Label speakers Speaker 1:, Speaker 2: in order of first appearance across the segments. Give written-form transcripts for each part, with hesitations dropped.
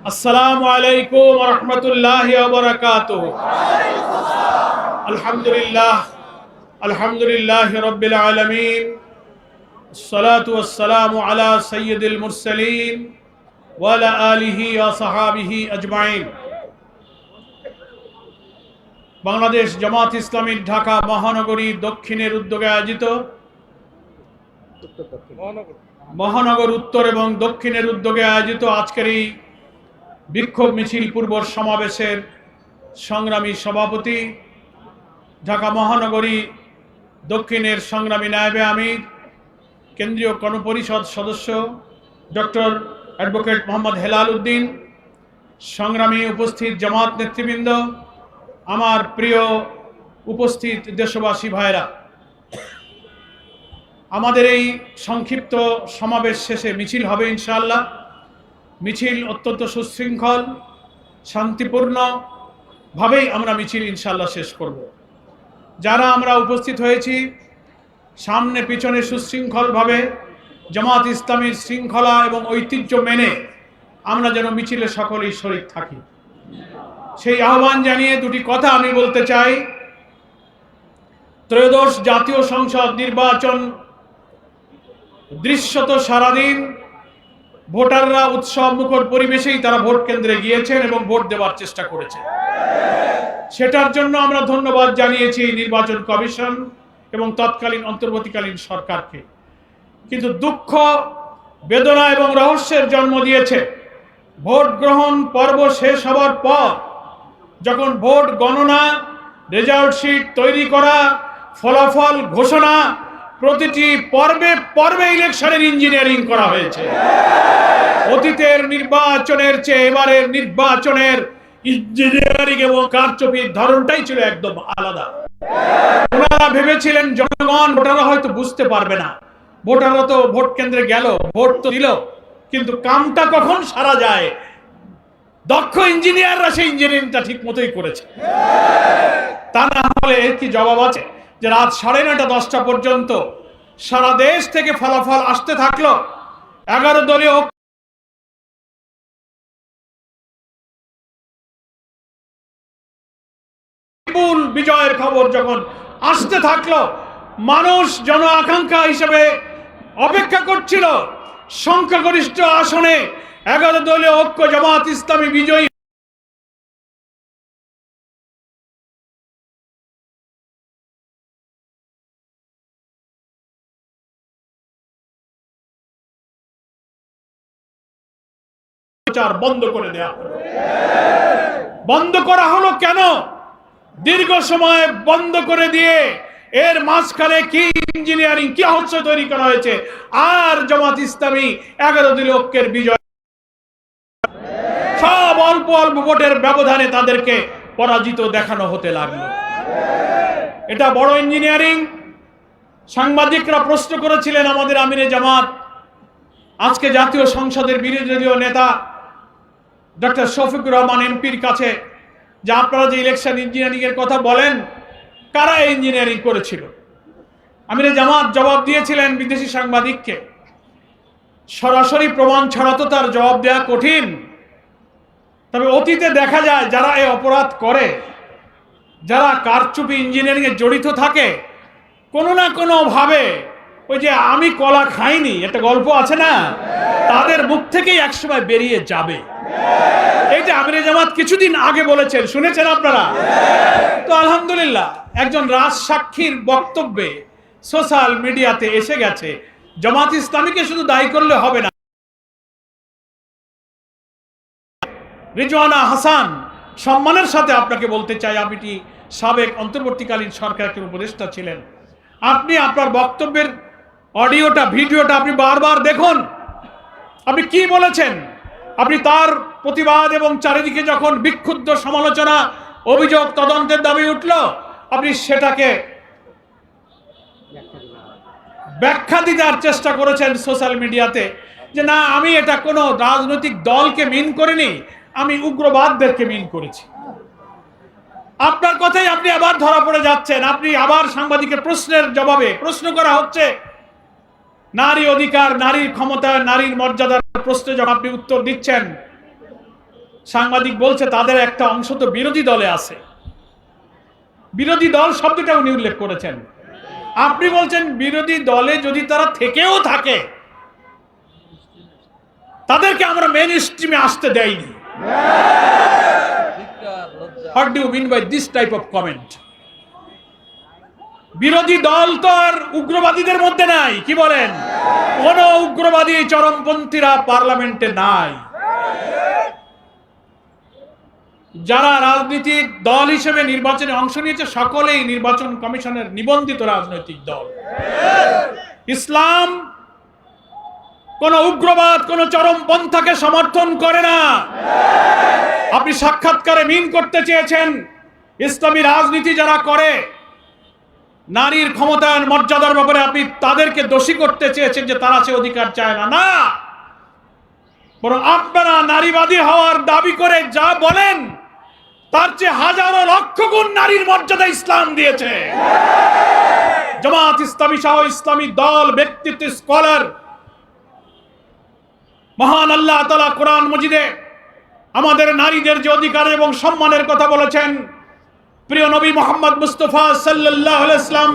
Speaker 1: আসসালামু আলাইকুম ওয়া রাহমাতুল্লাহি ওয়া বারাকাতুহু। আলহামদুলিল্লাহি রাব্বিল আলামিন, আসসালাতু ওয়াসসালামু আলা সাইয়্যিদিল মুরসালিন ওয়া আলা আলিহি ওয়া সাহবিহি আজমাইন। বাংলাদেশ জামাত ইসলামী ঢাকা মহানগরী দক্ষিণের উদ্যোগে আয়োজিত মহানগর উত্তর এবং দক্ষিণের উদ্যোগে আয়োজিত আজকের এই বিক্ষোভ মিছিল পূর্ব সমাবেশের সংগ্রামী সভাপতি, ঢাকা মহানগরী দক্ষিণের সংগ্রামী নায়েবে আমির, কেন্দ্রীয় গণপরিষদ সদস্য ডক্টর অ্যাডভোকেট মোহাম্মদ হেলাল উদ্দিন, সংগ্রামী উপস্থিত জামাত নেতৃবৃন্দ, আমার প্রিয় উপস্থিত দেশবাসী ভাইরা, আমাদের এই সংক্ষিপ্ত সমাবেশ শেষে মিছিল হবে ইনশাআল্লাহ। মিছিল অত্যন্ত সুশৃঙ্খল, শান্তিপূর্ণভাবেই আমরা মিছিল ইনশাআল্লাহ শেষ করব। যারা আমরা উপস্থিত হয়েছি, সামনে পিছনে সুশৃঙ্খলভাবে জামাত ইসলামীর শৃঙ্খলা এবং ঐতিহ্য মেনে আমরা যেন মিছিলে সকলেই শরীক থাকি, সেই আহ্বান জানিয়ে দুটি কথা আমি বলতে চাই। ত্রয়োদশ জাতীয় সংসদ নির্বাচন দৃশ্যত সারাদিন ভোটাররা উৎসব মুখর পরিবেশেই তারা ভোট কেন্দ্রে গিয়েছেন এবং ভোট দেওয়ার চেষ্টা করেছে। সেটার জন্য আমরা ধন্যবাদ জানিয়েছি নির্বাচন কমিশন এবং তৎকালীন অন্তর্বর্তীকালীন সরকারকে। কিন্তু দুঃখ, বেদনা এবং রহস্যের জন্ম দিয়েছে ভোট গ্রহণ পর্ব শেষ হওয়ার পর, যখন ভোট গণনা, রেজাল্ট শিট তৈরি করা, ফলাফল ঘোষণা, প্রতিটি পর্বে পর্বে ইলেকশনের ইঞ্জিনিয়ারিং করা হয়েছে। অতীতের নির্বাচনের চেয়ে এবারের নির্বাচনের ইঞ্জিনিয়ারিং এবং কারচুপির ধরনটাই ছিল একদম আলাদা। ওনারা ভেবেছিলেন জনগণ, ভোটাররা হয়তো বুঝতে পারবে না, ভোটাররা তো ভোট কেন্দ্রে গেল, ভোট তো দিল, কিন্তু কামটা কখন সারা যায়, দক্ষ ইঞ্জিনিয়াররা সেই ইঞ্জিনিয়ারিংটা ঠিক মতোই করেছে। তা না হলে এর কি জবাব আছে যে রাত 9:30 10টা পর্যন্ত সারা দেশ থেকে ফলাফল আসতে থাকলো। 11 দলীয় বিপুল বিজয়ের খবর যখন আসতে থাকলো, মানুষ জন আকাঙ্ক্ষা হিসেবে অপেক্ষা করছিল সংখ্যাগরিষ্ঠ আসনে 11 দলীয় ঐক্য জামাত ইসলামী বিজয়ী বন্ধ করে দেয়া হলো। বন্ধ করা হলো কেন? দীর্ঘ সময় বন্ধ করে দিয়ে এর মাঝখানে কি ইঞ্জিনিয়ারিং, কি হচ্ছে তৈরি করা হয়েছে, আর জামাত ইসলামী 11 দলীয় ঐক্যের বিজয়, সব অল্প অল্প ভোটের ব্যবধানে তাদেরকে পরাজিত দেখানো হতে লাগলো। এটা বড় ইঞ্জিনিয়ারিং। সাংবাদিকরা প্রশ্ন করেছিলেন আমাদের আমিরে জামাত, আজকে জাতীয় সংসদের বিরোধী দলীয় নেতা ডক্টর শফিকুর রহমান এমপির কাছে, যে আপনারা যে ইলেকশন ইঞ্জিনিয়ারিং এর কথা বলেন, কারা ইঞ্জিনিয়ারিং করেছিল? আমিরে জামাত জবাব দিয়েছিলেন বিদেশি সাংবাদিককে, সরাসরি প্রমাণ ছাড়া তো তার জবাব দেওয়া কঠিন। তবে অতীতে দেখা যায় যারা এই অপরাধ করে, যারা কারচুপি ইঞ্জিনিয়ারিং এ জড়িত থাকে, কোনো না কোনো ভাবে ওই যে আমি কলা খাইনি একটা গল্প আছে না, তাদের মুখ থেকেই একসময় বেরিয়ে যাবে। এইটা আমিরে জামাত কিছুদিন আগে বলেছেন, শুনেছেন আপনারা তো? আলহামদুলিল্লাহ, একজন রাজসাক্ষীর বক্তব্যে সোশ্যাল মিডিয়াতে এসে গেছে। জামাত ইসলামীকে শুধু দায়ী করলে হবে না। রিজওয়ানা হাসান, সম্মানের সাথে আপনাকে বলতে চাই, আপনি সাবেক অন্তর্বর্তীকালীন সরকারের উপদেষ্টা ছিলেন, আপনি আপনার বক্তব্যের অডিওটা, ভিডিওটা আপনি বারবার দেখুন। আপনি কি বলেছেন? আপনি তার প্রতিবাদ এবং চারিদিকে যখন বিক্ষুব্ধ সমালোচনা, অভিযোগ, তদন্তের দাবি উঠল, আপনি সেটাকে ব্যাখ্যা দেওয়ার চেষ্টা করেছেন সোশ্যাল মিডিয়াতে, যে না, আমি এটা কোনো রাজনৈতিক দলকে মিন করিনি, আমি উগ্রবাদদেরকে মিন করেছি। আপনার কথাই আপনি আবার ধরা পড়ে যাচ্ছেন। আপনি আবার সাংবাদিকের প্রশ্নের জবাবে, প্রশ্ন করা হচ্ছে নারী অধিকার, নারীর ক্ষমতা, নারীর মর্যাদার প্রশ্নে যখন আপনি উত্তর দিচ্ছেন, সাংবাদিক বলছে তাদের একটা অংশ তো বিরোধী দলে আছে। বিরোধী দল শব্দটা উনি উল্লেখ করেছেন। আপনি বলছেন বিরোধী দলে যদি তারা থেকেও থাকে তাদেরকে আমরা মেইন স্ট্রিমে আসতে দেইনি। What do you mean by this type of comment? বিরোধী দল তো আর উগ্রবাদীদের মধ্যে নাই, কি বলেন? কোন উগ্রবাদী চরমপন্থীরা পার্লামেন্টে নাই। যারা রাজনৈতিক দল হিসেবে নির্বাচনে অংশ নিয়েছে সকলেই নির্বাচন কমিশনের নিবন্ধিত রাজনৈতিক দল। ইসলাম কোন উগ্রবাদ, কোন চরমপন্থাকে সমর্থন করে না। আপনি সাক্ষাৎকারে মিন করতে চেয়েছেন ইসলামী রাজনীতি যারা করে, নারীর ক্ষমতায়ন মর্যাদার ব্যাপারে আপনি তাদেরকে দোষী করতে চেয়েছেন যে তারা সে অধিকার চায় না। না, বরং আপনারা নারীবাদী হওয়ার দাবি করে যা বলেন তার চেয়ে হাজারো লক্ষ গুণ নারীর মর্যাদা ইসলাম দিয়েছে। জামাত ইসলামী সহ ইসলামী দল, ব্যক্তিত্ব, স্কলার, মহান আল্লাহ তাআলা কোরআন মজিদে আমাদের নারীদের যে অধিকার এবং সম্মানের কথা বলেছেন, প্রিয় নবী মুহাম্মদ মুস্তাফা সাল্লাল্লাহু আলাইহি ওয়াসাল্লাম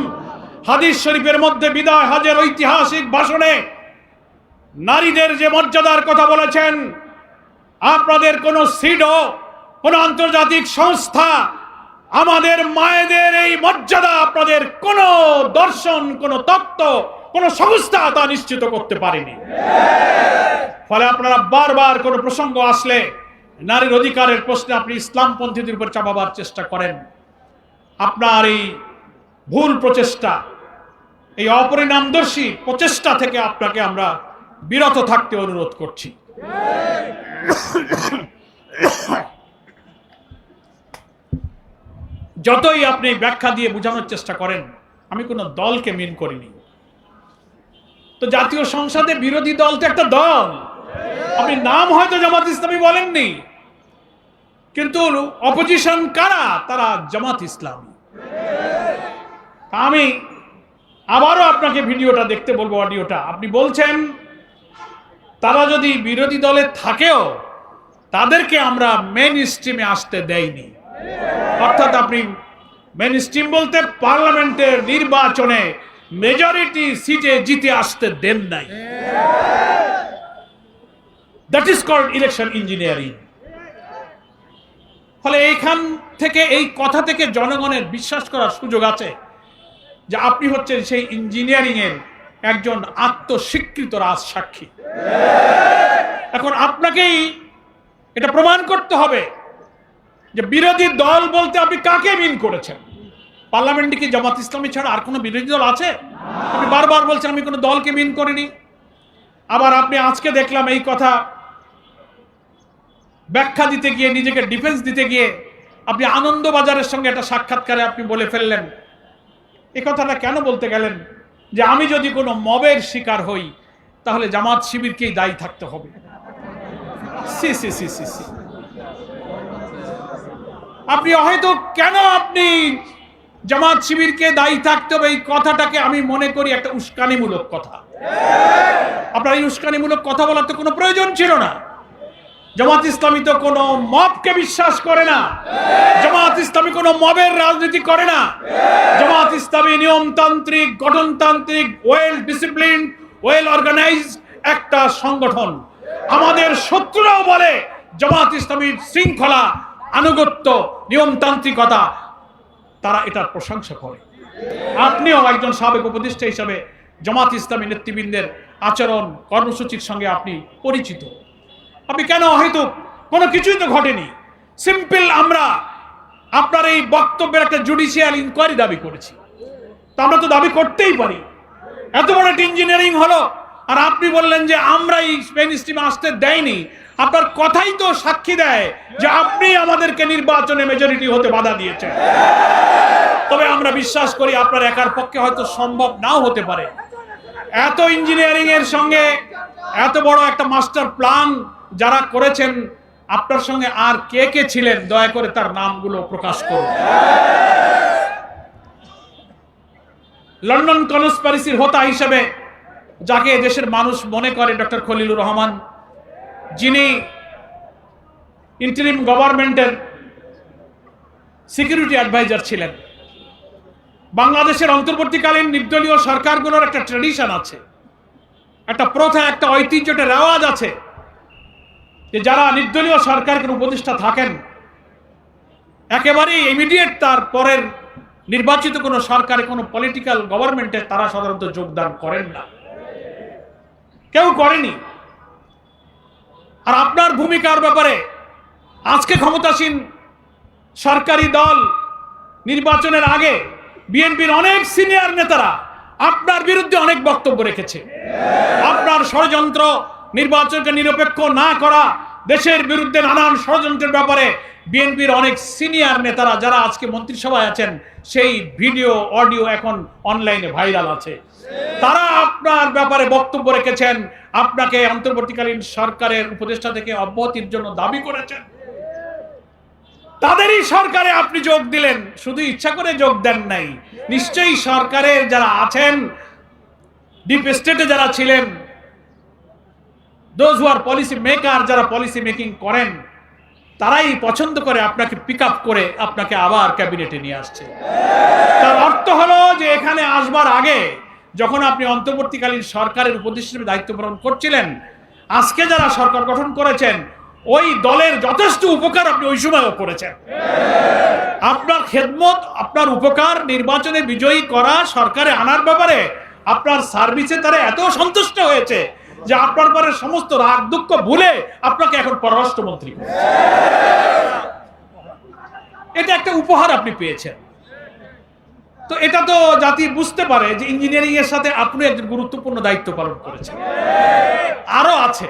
Speaker 1: হাদিস শরীফের মধ্যে বিদায় হজের ঐতিহাসিক ভাষণে নারীদের যে মর্যাদার কথা বলেছেন, আপনাদের কোন সিডো, কোন আন্তর্জাতিক সংস্থা আমাদের মায়েদের এই মর্যাদা, আপনাদের কোন দর্শন, কোন তত্ত্ব, কোন সংস্থা তা নিশ্চিত করতে পারেনি। ফলে আপনারা বারবার কোন প্রসঙ্গ আসলে নারীর অধিকারের প্রশ্নে আপনি ইসলামপন্থীদের উপর চাপাবার চেষ্টা করেন। আপনার এই ভুল প্রচেষ্টা, এই অপরিণামদর্শী প্রচেষ্টা থেকে আপনাকে আমরা বিরত থাকতে অনুরোধ করছি। যতই আপনি ব্যাখ্যা দিয়ে বোঝানোর চেষ্টা করেন, আমি কোনো দলকে মিন করিনি। তো জাতীয় সংসদে বিরোধী দল তো একটা দল। আপনি নাম হয়তো জামাত ইসলামী বলেননি, কিন্তু অপোজিশন কারা? তারা জামাত ইসলামী। আমি আবারও আপনাকে ভিডিওটা দেখতে বলবো, অডিওটা। আপনি বলছেন তারা যদি বিরোধী দলে থাকেও তাদেরকে আমরা মেইন স্ট্রিমে আসতে দেইনি। অর্থাৎ আপনি মেইন স্ট্রিম বলতে পার্লামেন্টের নির্বাচনে মেজরিটি সিটে জিতে আসতে দেন নাই। That is called election engineering. ফলে এইখান থেকে, এই কথা থেকে জনগণের বিশ্বাস করার সুযোগ আছে যে আপনি হচ্ছেন সেই ইঞ্জিনিয়ারিং এর একজন আত্মস্বীকৃত রাজসাক্ষী। এখন আপনাকেই এটা প্রমাণ করতে হবে যে বিরোধী দল বলতে আপনি কাকে মিন করেছেন। পার্লামেন্টে কি জামাত ইসলামী ছাড়া আর কোনো বিরোধী দল আছে? আপনি বারবার বলছেন আমি কোনো দলকে মিন করিনি। আবার আপনি আজকে দেখলাম এই কথা ব্যাখ্যা দিতে গিয়ে, নিজেকে ডিফেন্স দিতে গিয়ে আপনি আনন্দবাজারের সঙ্গে একটা সাক্ষাৎকারে আপনি বলে ফেললেন, এই কথাটা কেন বলতে গেলেন যে আমি যদি কোনো মবের শিকার হই তাহলে জামাত শিবিরকেই দায়ী থাকতে হবে। সি সি সি সি সি আপনি হয়তো কেন আপনি জামাত শিবিরকে দায়ী থাকতে হবে, এই কথাটাকে আমি মনে করি একটা উস্কানিমূলক কথা। আপনার এই উস্কানিমূলক কথা বলার তো কোনো প্রয়োজন ছিল না। জামাত ইসলামী তো কোনো মবকে বিশ্বাস করে না। জামাত ইসলামী কোনো মবের রাজনীতি করে না। জামাত ইসলামী নিয়মতান্ত্রিক, গঠনতান্ত্রিক, ওয়েল ডিসিপ্লিন, ওয়েল অর্গানাইজড একটা সংগঠন। আমাদের শত্রুরাও বলে জামাত ইসলামীর শৃঙ্খলা, আনুগত্য, নিয়মতান্ত্রিকতা, তারা এটার প্রশংসা করে। আপনিও একজন সাবেক উপদেষ্টা হিসাবে জামাত ইসলামী নেতৃবৃন্দের আচরণ, কর্মসূচির সঙ্গে আপনি পরিচিত। আপনি কেন হয়তো কোনো কিছুই তো ঘটেনি, সিম্পল আমরা আপনার এই বক্তব্যের একটা জুডিশিয়াল ইনকোয়ারি দাবি করেছি। তো আমরা তো দাবি করতেই পারি। এত বড় একটা ইঞ্জিনিয়ারিং হলো আর আপনি বললেন যে আমরা এই মেইন স্ট্রিমে আসতে দেয়নি। আপনার কথাই তো সাক্ষী দেয় যে আপনি আমাদেরকে নির্বাচনে মেজরিটি হতে বাধা দিয়েছেন। তবে আমরা বিশ্বাস করি আপনার একার পক্ষে হয়তো সম্ভব নাও হতে পারে। এত ইঞ্জিনিয়ারিং এর সঙ্গে এত বড় একটা মাস্টার প্ল্যান যারা করেছেন, আপনার সঙ্গে আর কে কে ছিলেন দয়া করে তার নামগুলো প্রকাশ করুন। লন্ডন কনস্পিরেসির হোতা হিসেবে যাকে দেশের মানুষ মনে করে ডক্টর খলিলুর রহমান, যিনি ইন্টারিম গভর্নমেন্টের সিকিউরিটি অ্যাডভাইজার ছিলেন। বাংলাদেশের অন্তর্বর্তীকালীন নির্দলীয় সরকারগুলোর একটা ট্র্যাডিশন আছে, একটা প্রথা, একটা ঐতিহ্য, একটা রেওয়াজ আছে যে যারা নির্দলীয় সরকারের উপদেষ্টা থাকেন একেবারেই ইমিডিয়েট তার পরের নির্বাচিত কোনো সরকারে, কোনো পলিটিক্যাল গভর্নমেন্টে তারা সাধারণত যোগদান করেন না, কেউ করেনি। আর আপনার ভূমিকার ব্যাপারে আজকে ক্ষমতাসীন সরকারি দল নির্বাচনের আগে বিএনপির অনেক সিনিয়র নেতারা আপনার বিরুদ্ধে অনেক বক্তব্য রেখেছে। আপনার ষড়যন্ত্র, নির্বাচনকে নিরপেক্ষ না করা, দেশের বিরুদ্ধে নানান ষড়যন্ত্রের ব্যাপারে বিএনপির অনেক সিনিয়র নেতারা যারা আজকে মন্ত্রিসভায় আছেন, সেই ভিডিও অডিও এখন অনলাইনে ভাইরাল আছে। তারা আপনার ব্যাপারে বক্তব্য রেখেছেন, আপনাকে অন্তর্বর্তীকালীন সরকারের উপদেষ্টা থেকে অব্যাহতির জন্য দাবি করেছেন। তাদেরই সরকারে আপনি যোগ দিলেন, শুধু ইচ্ছা করে যোগ দেন নাই। নিশ্চয়ই সরকারের যারা আছেন, ডিপ স্টেটে যারা ছিলেন, those who are policy maker, যারা পলিসি মেকিং করেন, তারাই পছন্দ করে আপনাকে পিক আপ করে আপনাকে আবার ক্যাবিনেটে নিয়ে আসছে। তার অর্থ হলো যে এখানে আসবার আগে যখন আপনি অন্তর্বর্তীকালীন সরকারের উপদেষ্টা হিসেবে দায়িত্ব পালন করছিলেন, আজকে যারা সরকার গঠন করেছেন ওই দলের যথেষ্ট উপকার আপনি ওই সময়ও করেছেন। আপনার খেদমত, আপনার উপকার, নির্বাচনে বিজয়ী করা, সরকারে আনার ব্যাপারে আপনার সার্ভিসে তারা এত সন্তুষ্ট হয়েছে যে আপনার পরে সমস্ত রাগ দুঃখ ভুলে আপনাকে এখন পররাষ্ট্রমন্ত্রী। এটা একটা উপহার আপনি পেয়েছেন। তো এটা তো জাতি বুঝতে পারে যে ইঞ্জিনিয়ারিং এর সাথে আপনি একজন গুরুত্বপূর্ণ দায়িত্ব পালন করেছেন। আরো আছে,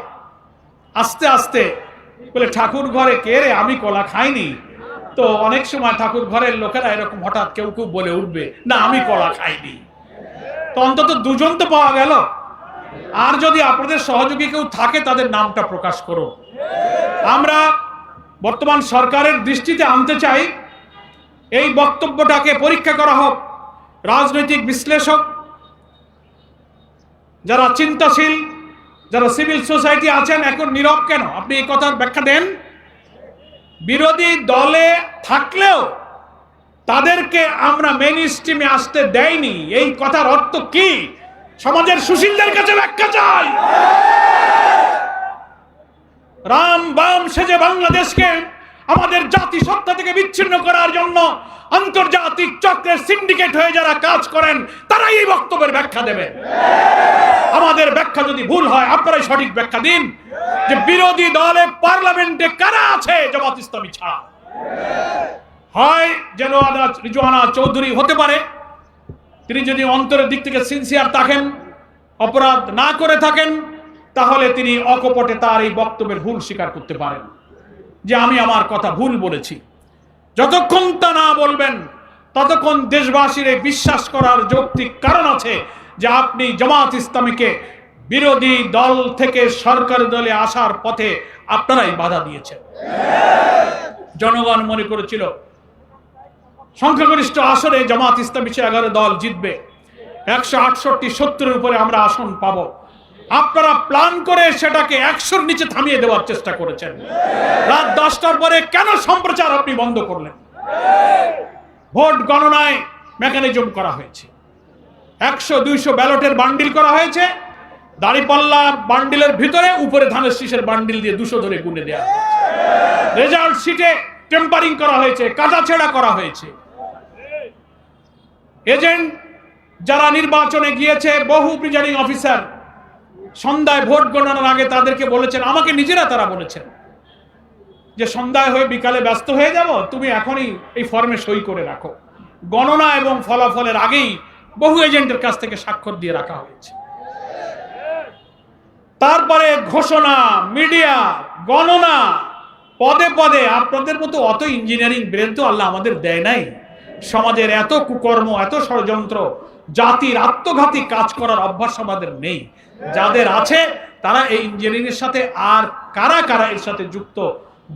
Speaker 1: আস্তে আস্তে বলে ঠাকুর ঘরে কে রে, আমি কলা খাইনি। তো অনেক সময় ঠাকুর ঘরের লোকেরা এরকম হঠাৎ কেউ কেউ বলে উঠবে, না আমি কলা খাইনি। তো অন্তত দুজন তো পাওয়া গেল। আর যদি আপনাদের সহযোগী কেউ থাকে তাদের নামটা প্রকাশ করুন। আমরা বর্তমান সরকারের দৃষ্টিতে আনতে চাই, এই বক্তব্যটাকে পরীক্ষা করা হোক। রাজনৈতিক বিশ্লেষক, যারা চিন্তাশীল, যারা সিভিল সোসাইটি আছেন, এখন নীরব কেন? আপনি এই কথার ব্যাখ্যা দেন। বিরোধী দলে থাকলেও তাদেরকে আমরা মেইন স্ট্রিমে আসতে দেয়নি, এই কথার অর্থ কি? সমাজের সুশীলদের কাছে ব্যাখ্যা চাই। রাম বাম সেজে বাংলাদেশকে আমাদের জাতিসত্তা থেকে বিচ্ছিন্ন করার জন্য আন্তর্জাতিক চক্রের সিন্ডিকেট হয়ে যারা কাজ করেন, তারাই এই বক্তব্যের ব্যাখ্যা দেবে। আমাদের ব্যাখ্যা যদি ভুল হয় আপনারাই সঠিক ব্যাখ্যা দিন যে বিরোধী দলে পার্লামেন্টে কারা আছে জামাত ইসলামী ছাড়া। হয় যেন রিজওয়ানা চৌধুরী হতে পারে, তিনি যদি অন্তরের দিক থেকে সিনসিয়ার থাকেন, অপরাধ না করে থাকেন, তাহলে তিনি অকপটে তার এই বক্তব্যের ভুল স্বীকার করতে পারেন যে আমি আমার কথা ভুল বলেছি। যতক্ষণ তা না বলবেন ততক্ষণ দেশবাসীর বিশ্বাস করার যৌক্তিক কারণ আছে যে আপনি জামাত ইসলামীকে বিরোধী দল থেকে সরকারি দলে আসার পথে আপনারাই বাধা দিয়েছেন। জনগণ মনে করেছিল সংখ্যাগরিষ্ঠ আসনে জামাত ইসলামী 11 দল জিতবে, 168-70-এর উপরে আমরা আসন পাবো। আপনারা প্ল্যান করে সেটাকে 100-র নিচে থামিয়ে দেওয়ার চেষ্টা করেছেন। রাত 10টার পরে কেন সম্প্রচার আপনি বন্ধ করলেন? ভোট গণনায় মেকানিজম করা হয়েছে, 100-200 ব্যালটের বান্ডিল করা হয়েছে, দাঁড়িপাল্লা বান্ডিলের ভিতরে উপরে ধানের শীষের বান্ডিল দিয়ে 200 ধরে গুনে দেওয়া হয়েছে। রেজাল্ট শিটে টেম্পারিং করা হয়েছে, কাটাছেঁড়া করা হয়েছে। এজেন্ট যারা নির্বাচনে গিয়েছে, বহু প্রিজাইডিং অফিসার সন্ধ্যায় ভোট গণনার আগে তাদেরকে বলেছেন, আমাকে নিজেরা তারা বলেছেন যে সন্ধ্যায় হয়ে বিকালে ব্যস্ত হয়ে যাব, তুমি এখনই এই ফর্মে সই করে রাখো। গণনা এবং ফলাফলের আগেই বহু এজেন্টের কাছ থেকে স্বাক্ষর দিয়ে রাখা হয়েছে। তারপরে ঘোষণা, মিডিয়া, গণনা, পদে পদে আপনাদের মতো অত ইঞ্জিনিয়ারিং ব্রেন তো আল্লাহ আমাদের দেয় নাই। সমাজের এত কুকর্ম, এত ষড়যন্ত্র, জাতির আত্মঘাতী কাজ করার অভ্যাস আমাদের নেই। যাদের আছে তারা এই ইঞ্জিনিয়ারিং এর সাথে আর কারা কারা এর সাথে যুক্ত,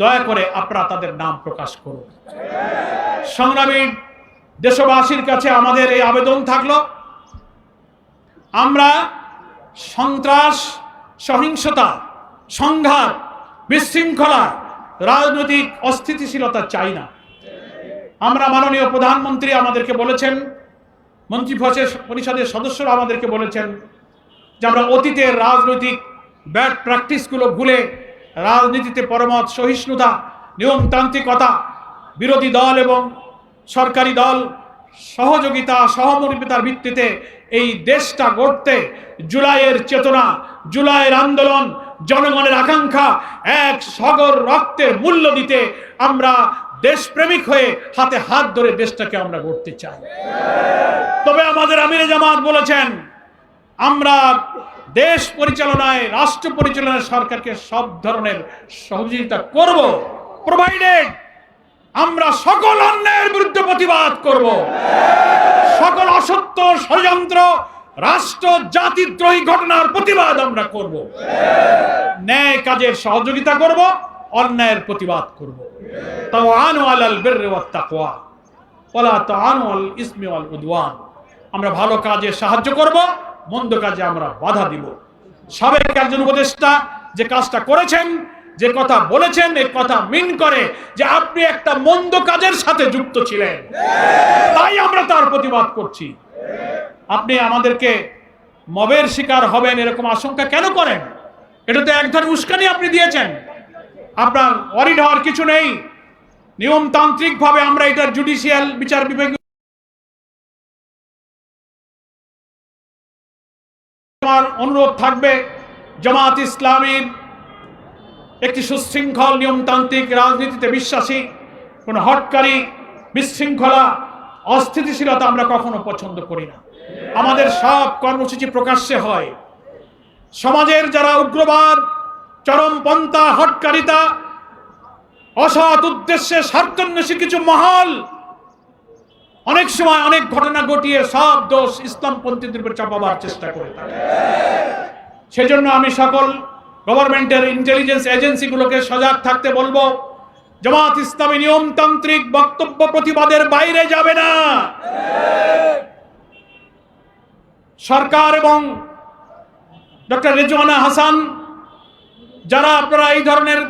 Speaker 1: দয়া করে আপনারা তাদের নাম প্রকাশ করুন। সংগ্রামী দেশবাসীর কাছে আমাদের এই আবেদন থাকলো, আমরা সন্ত্রাস, সহিংসতা, সংঘাত, বিশৃঙ্খলা, রাজনৈতিক অস্থিতিশীলতা চাই না। আমরা মাননীয় প্রধানমন্ত্রী আমাদেরকে বলেছেন, মন্ত্রী পরিষদের সদস্যরা আমাদেরকে বলেছেন যে আমরা অতীতের রাজনৈতিক ব্যাড প্র্যাকটিসগুলো ভুলে রাজনীতিতে পরমত সহিষ্ণুতা, নিয়মতান্ত্রিকতা, বিরোধী দল এবং সরকারি দল সহযোগিতা সহমর্মিতার ভিত্তিতে এই দেশটা গড়তে জুলাইয়ের চেতনা, জুলাইয়ের আন্দোলন, জনগণের আকাঙ্ক্ষা, এক সাগর রক্তের মূল্য দিতে আমরা দেশপ্রেমিক হয়ে হাতে হাত ধরে দেশটাকে আমরা গড়তে চাই। তবে আমাদের আমিরে জামাত বলেছেন আমরা দেশ পরিচালনায়, রাষ্ট্র পরিচালনায় সরকারকে সব ধরনের সহযোগিতা করব, প্রোভাইডেড আমরা সকল অন্যায়ের বিরুদ্ধে প্রতিবাদ করব, সকল অসত্য, ষড়যন্ত্র, রাষ্ট্র জাতিদ্রোহী ঘটনার প্রতিবাদ আমরা করব, ন্যায় কাজের সহযোগিতা করব, অন্যায়ের প্রতিবাদ করব। তাওয়ানু আলাল বিররি ওয়াত তাকওয়া ওয়ালা তাআনু আলাল ইসমি ওয়াল উদওয়ান। আমরা ভালো কাজে সাহায্য করব, মন্দ কাজে আমরা বাধা দিব। সাবেক একজন উপদেষ্টা যে কাজটা করেছেন, যে কথা বলেছেন, এই কথা মিন করে যে আপনি একটা মন্দ কাজের সাথে যুক্ত ছিলেন, তাই আমরা তার প্রতিবাদ করছি। আপনি আমাদেরকে মবের শিকার হবেন এরকম আশঙ্কা কেন করেন? এটা তো এক ধরনের উস্কানি আপনি দিয়েছেন। আপনার ওয়ারিড হওয়ার কিছু নেই। নিয়মতান্ত্রিক ভাবে আমরা এটার জুডিশিয়াল বিচার বিভাগ অনুরোধ থাকবে জামাত ইসলামীর একটি সুশৃঙ্খল নিয়মতান্ত্রিক রাজনীতিতে বিশ্বাসী। কোন হটকারী, বিশৃঙ্খলা, অস্থিতিশীলতা আমরা কখনো পছন্দ করি না। আমাদের সব কর্মসূচি প্রকাশ্যে হয়। সমাজের যারা উগ্রবাদ, চরমপন্থা, হটকারিতা, অসৎ উদ্দেশ্যে স্বার্থান্বেষী কিছু মহল অনেক সময় অনেক ঘটনা ঘটিয়ে সব দোষ ইসলামপন্থীদের উপর চাপাবার চেষ্টা করে থাকে। সেজন্য আমি সকল গভর্নমেন্টের ইন্টেলিজেন্স এজেন্সিগুলোকে সজাগ থাকতে বলবো। জামাত ইসলামী নিয়মতান্ত্রিক বক্তব্য প্রতিবাদের বাইরে যাবে না। সরকার এবং ডক্টর রেজওয়ানা হাসান যারা আপনারা এই ধরনের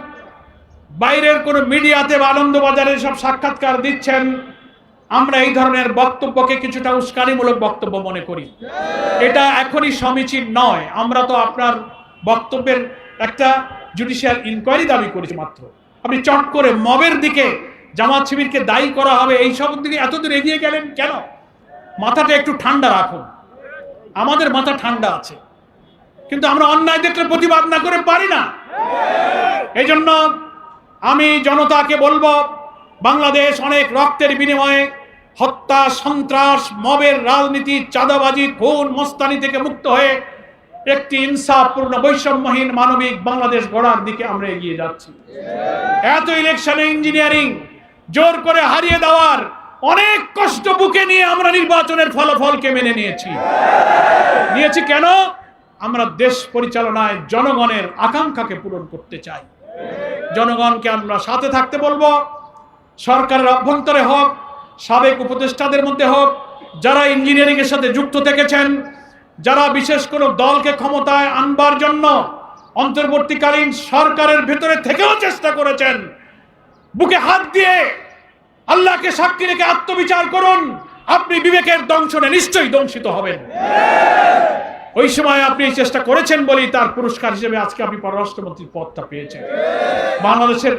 Speaker 1: বাইরের কোনো মিডিয়াতে বা আনন্দবাজারে সব সাক্ষাৎকার দিচ্ছেন, আমরা এই ধরনের বক্তব্যকে কিছুটা উস্কানিমূলক বক্তব্য মনে করি। এটা এখনই সমীচীন নয়। আমরা তো আপনার বক্তব্যের একটা জুডিশিয়াল ইনকোয়ারি দাবি করেছি মাত্র। আপনি চট করে মবের দিকে, জামাত শিবিরকে দায়ী করা হবে এইসব দিকে এতদূর এগিয়ে গেলেন কেন? মাথাটা একটু ঠান্ডা রাখুন। আমাদের মাথা ঠান্ডা আছে, কিন্তু আমরা অন্যায় দেখলে প্রতিবাদ না করে পারি না। এই জন্য আমি জনতাকে বলবো, বাংলাদেশ অনেক রক্তের বিনিময়ে হত্যা, সন্ত্রাস, মবের রাজনীতি, চাঁদাবাজি, খুন, মস্তানি থেকে মুক্ত হয়ে একটি ইনসাফপূর্ণ, বৈষম্যহীন, মানবিক বাংলাদেশ গড়ার দিকে আমরা এগিয়ে যাচ্ছি। এত ইলেকশনে ইঞ্জিনিয়ারিং জোর করে হারিয়ে দেওয়ার অনেক কষ্ট বুকে নিয়ে আমরা নির্বাচনের ফলাফলকে মেনে নিয়েছি কেন? আমরা দেশ পরিচালনায় জনগণের আকাঙ্ক্ষাকে পূরণ করতে চাই। জনগণকে আমরা সাথে থাকতে বলবো। সরকারের অভ্যন্তরে হোক, সাবেক উপদেষ্টাদের মধ্যে হোক, যারা ইঞ্জিনিয়ারিং এর সাথে যুক্ত থেকেছেন, যারা বিশেষ কোনো দলকে ক্ষমতায় আনবার জন্য অন্তর্বর্তীকালীন সরকারের ভেতরে থেকেও চেষ্টা করেছেন, বুকে হাত দিয়ে আল্লাহকে সাক্ষী রেখে আত্মবিচার করুন। আপনি বিবেকের দংশনে নিশ্চয়ই দংশিত হবেন। ওই সময় আপনি চেষ্টা করেছেন বলেই তার পুরস্কার হিসেবে আজকে আপনি পররাষ্ট্রমন্ত্রীর পদটা পেয়েছেন। বাংলাদেশের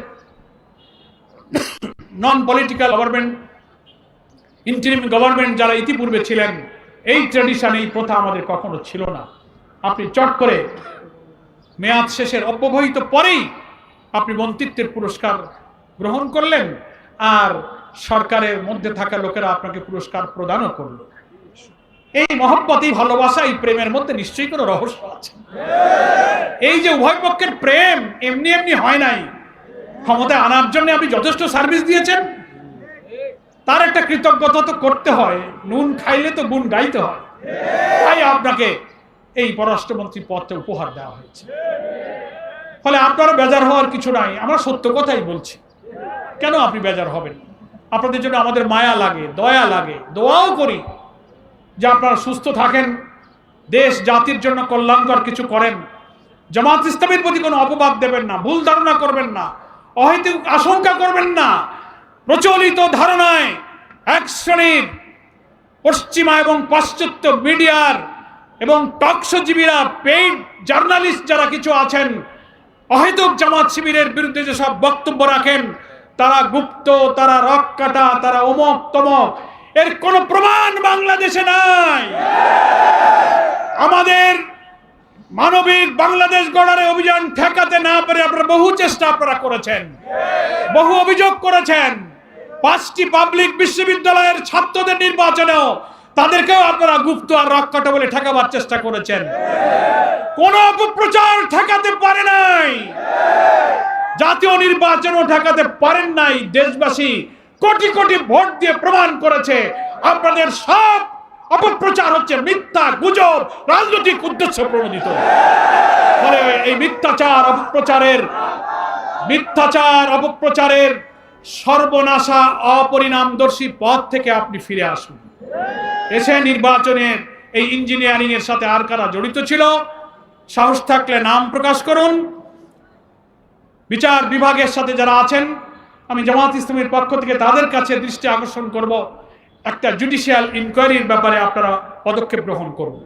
Speaker 1: non political government, interim government যারা ইতিপূর্বে ছিলেন, এই ট্র্যাডিশন, এই প্রথা আমাদের কখনো ছিল না। আপনি চট করে মেয়াদ শেষের অব্যবহিত পরেই আপনি মন্ত্রিত্বের পুরস্কার গ্রহণ করলেন, আর সরকারের মধ্যে থাকা লোকেরা আপনাকে পুরস্কার প্রদানও করলো। এই মহব্বত, এই ভালোবাসা, এই প্রেমের মধ্যে নিশ্চয়ই কোনো রহস্য আছে। এই যে উভয় পক্ষের প্রেম এমনি এমনি হয় নাই। ক্ষমতায় আনার জন্য আপনি যথেষ্ট সার্ভিস দিয়েছেন, তার একটা কৃতজ্ঞতা তো করতে হয়। নুন খাইলে তো গুণ গাইতে হয়। তাই আপনাকে এই পররাষ্ট্রমন্ত্রী পদটা উপহার দেওয়া হয়েছে। ফলে আপনারও বেজার হওয়ার কিছু নাই। আমরা সত্য কথাই বলছি। কেন আপনি বেজার হবেন? আপনাদের জন্য আমাদের মায়া লাগে, দয়া লাগে, দোয়াও করি যে আপনারা সুস্থ থাকেন, দেশ জাতির জন্য কল্যাণকর কিছু করেন। জামাত ইসলামের প্রতি কোনো অপবাদ দেবেন না, ভুল ধারণা করবেন না। অহেতুক আশঙ্কা করবেন না। প্রচলিত ধারণায় এক শ্রেণীর পশ্চিমা এবং পাশ্চাত্য মিডিয়ার এবং টকশোজীবীরা, পেইড জার্নালিস্ট যারা কিছু আছেন, অহেতুক জামাত শিবিরের বিরুদ্ধে যেসব বক্তব্য রাখেন, তারা গুপ্ত, তারা রক কাটা, তারা অমক তমক, এর কোনো প্রমাণ বাংলাদেশে নাই। আমাদের মানবিক বাংলাদেশ গড়ার অভিযান ঠেকাতে না পেরে আপনারা বহু চেষ্টা করেছেন, বহু অভিযোগ করেছেন। 5টি পাবলিক বিশ্ববিদ্যালয়ের ছাত্রদের নির্বাচনেও তাদেরকেও আপনারা গুপ্ত আর রক্ষাটা বলে ঠেকাবার চেষ্টা করেছেন। কোন অপপ্রচার ঠেকাতে পারে নাই, জাতীয় নির্বাচনও ঠেকাতে পারেন নাই। দেশবাসী কোটি কোটি ভোট দিয়ে প্রমাণ করেছে আপনাদের সব অপপ্রচার হচ্ছে মিথ্যা, গুজব, রাজনৈতিক উদ্দেশ্য প্রণোদিত। ফলে এই মিথ্যাচার অপপ্রচারের সর্বনাশা অপরিণামদর্শী পথ থেকে আপনি ফিরে আসুন। এসে নির্বাচনের এই ইঞ্জিনিয়ারিং এর সাথে আর কারা জড়িত ছিল, সাহস থাকলে নাম প্রকাশ করুন। বিচার বিভাগের সাথে যারা আছেন, আমি জামাত ইসলামীর পক্ষ থেকে তাদের কাছে দৃষ্টি আকর্ষণ করব, একটা জুডিশিয়াল ইনকোয়ারির ব্যাপারে আপনারা পদক্ষেপ গ্রহণ করুন।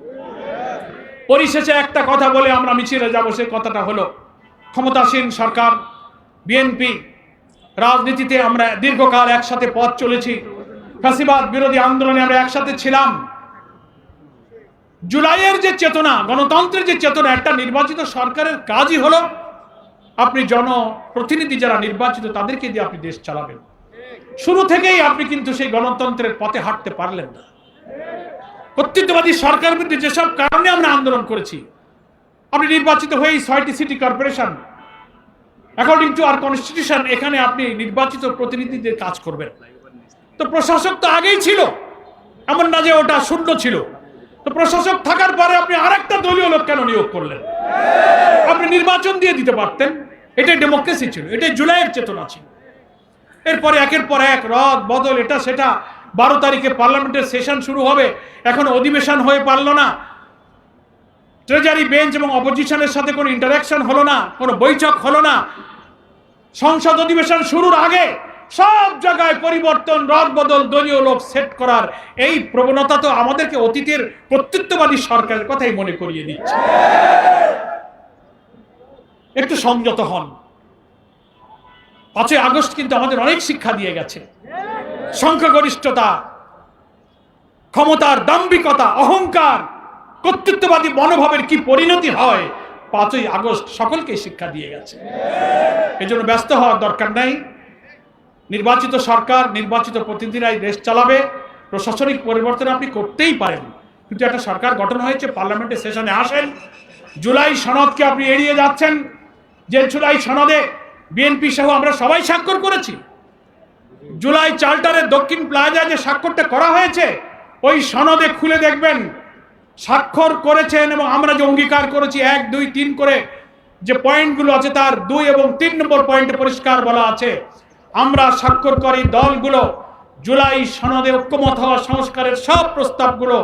Speaker 1: পরিশেষে একটা কথা বলে আমরা মিছিলে যাব, সে কথাটা হলো ক্ষমতাসীন সরকার বিএনপি, রাজনীতিতে আমরা দীর্ঘকাল একসাথে পথ চলেছি, ফ্যাসিবাদ বিরোধী আন্দোলনে আমরা একসাথে ছিলাম। জুলাইয়ের যে চেতনা, গণতন্ত্রের যে চেতনা, একটা নির্বাচিত সরকারের কাজই হলো আপনি জনপ্রতিনিধি যারা নির্বাচিত তাদেরকে দিয়ে আপনি দেশ চালাবেন। শুরু থেকেই আপনি কিন্তু সেই গণতন্ত্রের পথে হাঁটতে পারলেন না। কর্তৃত্ববাদী সরকার বিরুদ্ধে যেসব কারণে আমরা আন্দোলন করেছি, আপনি নির্বাচিত হয়েই 6টি city corporation, according to our constitution, এখানে আপনি নির্বাচিত প্রতিনিধিদের কাজ করবেন। তো প্রশাসক তো আগেই ছিল, এমন না যে ওটা শূন্য ছিল। তো প্রশাসক থাকার পরে আপনি আরেকটা দলীয় লোক কেন নিয়োগ করলেন? আপনি নির্বাচন দিয়ে দিতে পারতেন। এটাই ডেমোক্রেসি ছিল, এটাই জুলাইয়ের চেতনা ছিল। এরপরে একের পর এক রদ বদল, এটা সেটা। 12 তারিখে পার্লামেন্টের সেশন শুরু হবে, এখন অধিবেশন হয়ে পারল না। ট্রেজারি বেঞ্চ এবং অপোজিশনের সাথে কোনো ইন্টারাকশন হলো না, কোনো বৈঠক হলো না। সংসদ অধিবেশন শুরুর আগে সব জায়গায় পরিবর্তন, রদ বদল, দলীয় লোক সেট করার এই প্রবণতা তো আমাদেরকে অতীতের কর্তৃত্ববাদী সরকারের কথাই মনে করিয়ে দিচ্ছে। একটু সংযত হন। 5ই আগস্ট কিন্তু আমাদের অনেক শিক্ষা দিয়ে গেছে। সংখ্যাগরিষ্ঠতা, ক্ষমতার দাম্ভিকতা, অহংকার, কর্তৃত্ববাদী মনোভাবের কি পরিণতি হয় 5ই আগস্ট সকলকে শিক্ষা দিয়ে গেছে। এজন্য ব্যস্ত হওয়ার দরকার নাই। নির্বাচিত সরকার, নির্বাচিত প্রতিনিধিরাই দেশ চালাবে। প্রশাসনিক পরিবর্তন আপনি করতেই পারেন, কিন্তু একটা সরকার গঠন হয়েছে, পার্লামেন্টের সেশনে আসেন। জুলাই সনদকে আপনি এড়িয়ে যাচ্ছেন, যে জুলাই সনদে বিএনপি সহ আমরা সবাই স্বাক্ষর করেছি। জুলাই চার্টারের দক্ষিণ প্লাজায় যে স্বাক্ষরটা করা হয়েছে, ওই সনদে খুলে দেখবেন স্বাক্ষর করেছেন এবং আমরা যে অঙ্গীকার করেছি 1, 2, 3 করে যে পয়েন্টগুলো আছে, তার 2 এবং 3 নম্বর পয়েন্টে পরিষ্কার বলা আছে, আমরা স্বাক্ষরকারী দলগুলো জুলাই সনদে ঐক্যমত হওয়া সংস্কারের সব প্রস্তাবগুলো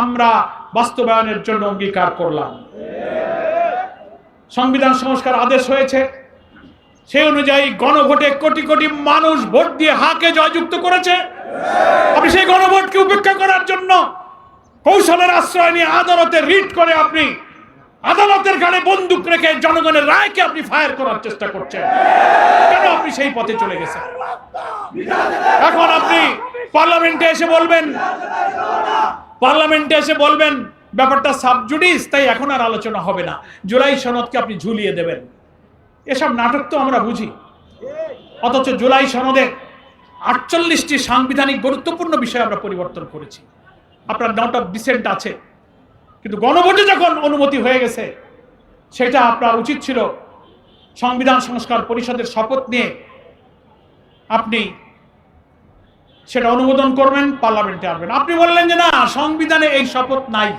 Speaker 1: আমরা বাস্তবায়নের জন্য অঙ্গীকার করলাম। সংবিধান সংস্কার আদেশ হয়েছে, সেই অনুযায়ী গণভোটে কোটি কোটি মানুষ ভোট দিয়ে হাকে জয়যুক্ত করেছে। আপনি সেই গণভোটকে উপেক্ষা করার জন্য কৌশলের আশ্রয় নিয়ে আদালতে রিট করে আপনি আদালতের গাড়ে বন্দুক রেখে জনগণের রায়কে আপনি ফায়ার করার চেষ্টা করছেন। কেন আপনি সেই পথে চলে গেছেন? এখন আপনি পার্লামেন্টে এসে বলবেন ব্যাপারটা সাবজুডিস, তাই এখন আর আলোচনা হবে না, জুলাই সনদকে আপনি ঝুলিয়ে দেবেন। এসব নাটক তো আমরা বুঝি। অথচ জুলাই সনদে 48টি সাংবিধানিক গুরুত্বপূর্ণ বিষয় আমরা পরিবর্তন করেছি। আপনার নোট অফ ডিসেন্ট আছে, কিন্তু গণভোটে যখন অনুমতি হয়ে গেছে, সেটা আপনার উচিত ছিল সংবিধান সংস্কার পরিষদের শপথ নিয়ে আপনি সেটা অনুমোদন করবেন, পার্লামেন্টে আসবেন। আপনি বললেন যে না, সংবিধানে এই শপথ নাই।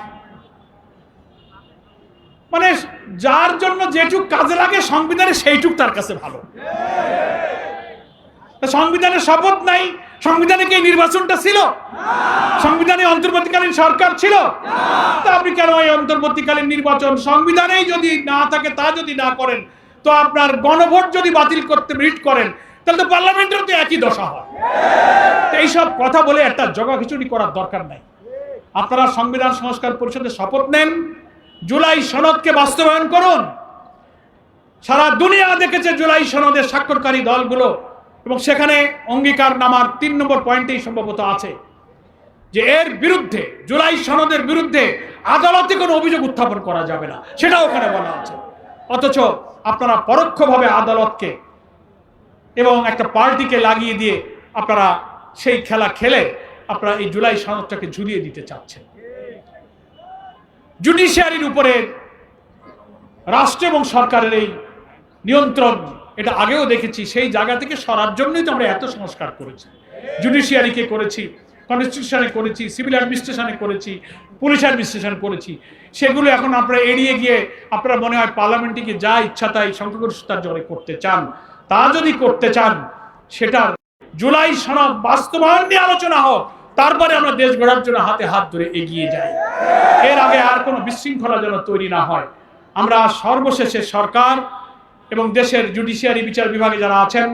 Speaker 1: মানে যার জন্য যেটুক কাজে লাগে সংবিধানে সেইটুক তার কাছে ভালো। সংবিধানের শপথ নাই, সংবিধানে কি নির্বাচনটা ছিল? সংবিধানে অন্তর্বর্তীকালীন সরকার ছিল? তা আপনি কেন এই অন্তর্বর্তীকালীন নির্বাচন সংবিধানেই যদি না থাকে, তা যদি না করেন, তো আপনার গণভোট যদি বাতিল করতে রিট করেন তাহলে তো পার্লামেন্টের তো একই দশা হয়। এইসব কথা বলে একটা জগাখিচুড়ি করার দরকার নাই। আপনারা সংবিধান সংস্কার পরিষদে শপথ নেন, জুলাই সনদকে বাস্তবায়ন করুন। সারা দুনিয়া দেখেছে জুলাই সনদের স্বাক্ষরকারী দলগুলো, এবং সেখানে অঙ্গীকারনামার 3 নম্বর পয়েন্টেই সম্ভবত আছে যে এর বিরুদ্ধে, জুলাই সনদের বিরুদ্ধে আদালতে কোনো অভিযোগ উত্থাপন করা যাবে না, সেটাও ওখানে বলা আছে। অথচ আপনারা পরোক্ষভাবে আদালতকে এবং একটা পার্টিকে লাগিয়ে দিয়ে আপনারা সেই খেলা খেলে আপনারা এই জুলাই সনদটাকে ঝুলিয়ে দিতে চাচ্ছেন। জুডিশিয়ারির উপরে রাষ্ট্র এবং সরকারের এই নিয়ন্ত্রণ, এটা আগেও দেখেছি, সেই জায়গা থেকে সরার জন্যই তো আমরা এত সংস্কার করেছি। জুডিশিয়ারিকে করেছি, কনস্টিটিউশনে করেছি, সিভিল অ্যাডমিনিস্ট্রেশনে করেছি, পুলিশ অ্যাডমিনিস্ট্রেশন করেছি। সেগুলো এখন আপনারা এড়িয়ে গিয়ে আপনারা মনে হয় পার্লামেন্টে গিয়ে যা ইচ্ছা তাই সংখ্যাগরিষ্ঠতার জোরে করতে চান। তা যদি করতে চান, সেটার জুলাই সনদ বাস্তবায়ন নিয়ে আলোচনা হোক, তারপরে আমরা দেশ গড়ার জন্য হাতে হাত ধরে এগিয়ে যাই। এর আগে আর কোনো বিশৃঙ্খলা যেন তৈরি না হয়। আমরা সর্বশেষে সরকার এবং দেশের জুডিশিয়ারি বিচার বিভাগে যারা আছেন,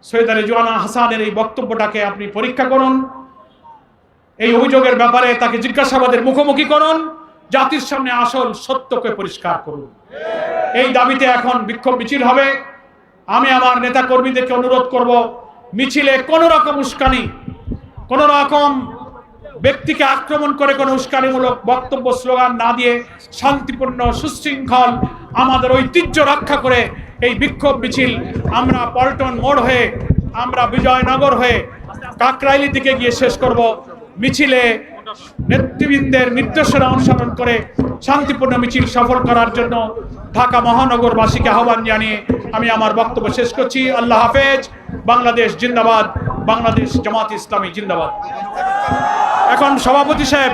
Speaker 1: সৈয়দা রেজওয়ানা হাসানের এই বক্তব্যটাকে আপনি পরীক্ষা করুন, এই অভিযোগের ব্যাপারে তাকে জিজ্ঞাসাবাদের মুখোমুখি করুন, জাতির সামনে আসল সত্যকে পরিষ্কার করুন। এই দাবিতে এখন বিক্ষোভ মিছিল হবে। আমি আমার নেতা কর্মীদেরকে অনুরোধ করব, মিছিলে কোনো রকম উস্কানি, কোনো রকম ব্যক্তিকে আক্রমণ করে কোনো উস্কানিমূলক বক্তব্য স্লোগান না দিয়ে শান্তিপূর্ণ সুশৃঙ্খল আমাদের ঐতিহ্য রক্ষা করে এই বিক্ষোভ মিছিল আমরা পল্টন মোড় হয়ে, আমরা বিজয়নগর হয়ে কাকরাইলি দিকে গিয়ে শেষ করব। মিছিলে নেতৃবৃন্দের নির্দেশনা অনুসরণ করে শান্তিপূর্ণ মিছিল সফল করার জন্য ঢাকা মহানগরবাসীকে আহ্বান জানিয়ে আমি আমার বক্তব্য শেষ করছি। আল্লাহ হাফেজ। বাংলাদেশ জিন্দাবাদ। বাংলাদেশ জামাত ইসলামী জিন্দাবাদ। এখন সভাপতি সাহেব